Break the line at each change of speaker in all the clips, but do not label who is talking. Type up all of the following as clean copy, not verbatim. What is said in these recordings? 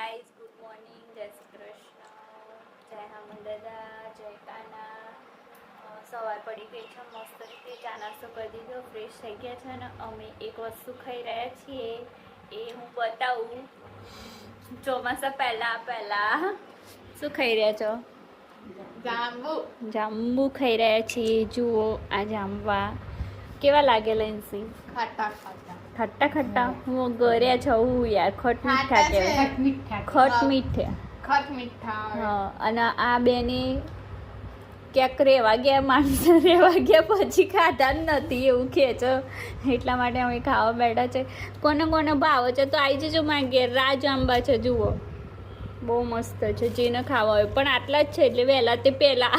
Guys, good morning, જય શ્રી કૃષ્ણ, જય હામન દાદા, જય કાના. સવાર પડી ગઈ છે, મસ્ત રીતે ચા નાસ્તો કરી દીધો, ફ્રેશ થઈ ગયા છે અને અમે એક વસ્તુ ખાઈ રહ્યા છીએ એ હું બતાવું. ચોમાસા પહેલા શું ખાઈ રહ્યા છો? જાંબુ ખાઈ રહ્યા છીએ. જુઓ આ જાંબા કેવા લાગે લેન્સી? ખટ્ટા ખટ્ટા હું ગળ્યા છું યાર. ખટ મીઠા કહેવાય. ખટ મીઠા હા. અને આ બેને ક્યાંક રેવા ગયા, માણસો રેવા ગયા પછી ખાધા જ નથી એવું કહે છે, એટલા માટે અમે ખાવા બેઠા છે. કોને કોને ભાવે છે તો આવી જજો મારા ઘેર. રાજ આંબા છે જુઓ, બહુ મસ્ત છે. જેને ખાવા હોય પણ આટલા જ છે એટલે વહેલા તે પહેલા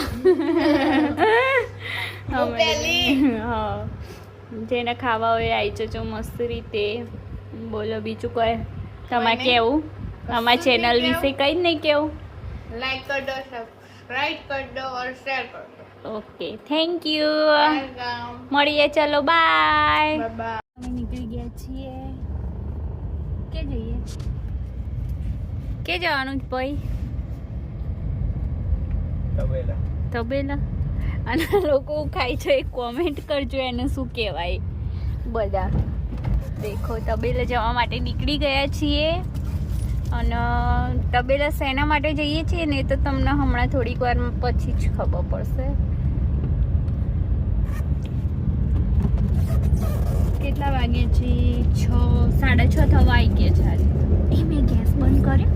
હા, જેને ખાવા હોય આવી જજો મસ્ત રીતે. બોલો બીજું કોઈ તમારે કેવું? અમારા ચેનલ વિશે કંઈ નહીં કેવું?
લાઈક कर दो, सब्सक्राइब कर दो और शेयर कर दो.
Okay, thank you. મળીએ, ચલો બાય. અમે નીકળી ગયા છીએ. કે જઈએ? કે જવાનું ભાઈ? તબેલા. અને લોકો ખાય છે, કોમેન્ટ કરજો એને શું કહેવાય બધા. દેખો, તબેલા જવા માટે નીકળી ગયા છીએ. અને તબેલા શેના માટે જઈએ છીએ ને તો તમને હમણાં થોડીક વાર પછી જ ખબર પડશે. કેટલા વાગે છે? 6:30 થવા આવી ગયા છે. એ મેં ગેસ બંધ કર્યો.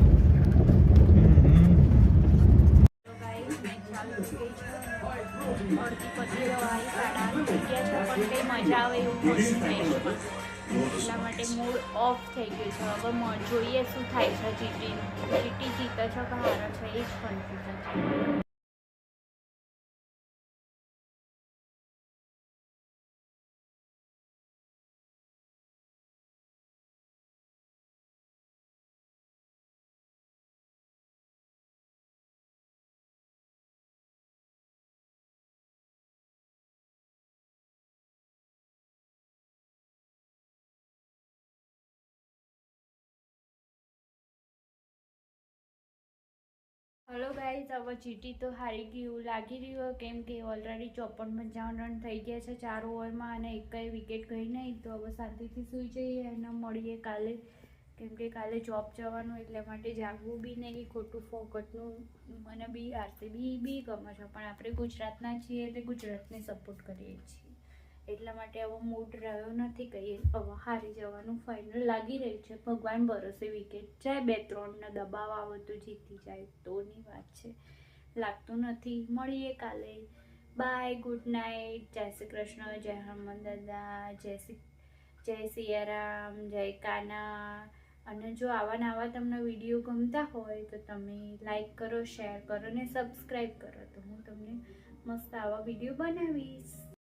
અડધી પછી રવાઈ 8:30 થઈ ગયા છે પણ કંઈ મજા આવે એવું નથી. એટલા માટે મૂડ ઓફ થઈ ગયું છે. હવે જોઈએ શું થાય છે. જીતી જીતે છે કે હારે છે એ જ કન્ફ્યુઝન છે. હલો ગાઈઝ, હવે જીટી તો હારી ગયું લાગી રહ્યું કેમ કે ઓલરેડી 54-55 રન થઈ ગયા છે 4 ઓવરમાં અને એકય વિકેટ ગઈ નહીં. તો હવે શાંતિથી સૂઈ જઈએ અને મળીએ કાલે, કેમ કે કાલે જોબ જવાનું એટલે માટે જાગવું બી નહીં ખોટું ફોકટનું. મને બી આરસીબી બી ગમે છે પણ આપણે ગુજરાતના છીએ એટલે ગુજરાતને સપોર્ટ કરીએ છીએ. એટલા માટે હવે મૂડ રહ્યો નથી કહીએ. હવે હારી જવાનું ફાઇનલ લાગી રહ્યું છે. ભગવાન ભરોસે વિકેટ જાય, 2-3 ને દબાવ આવે તો જીતી જાય તોની વાત છે. લાગતું નથી. મળીએ કાલે. બાય, ગુડ નાઇટ, જય શ્રી કૃષ્ણ, જય હનુમાન દાદા, જય સિયારામ, જય કાના. અને જો આવા નવા તમને વિડીયો ગમતા હોય તો તમે લાઈક કરો, શેર કરો ને સબસ્ક્રાઈબ કરો તો હું તમને મસ્ત આવા વિડીયો બનાવીશ.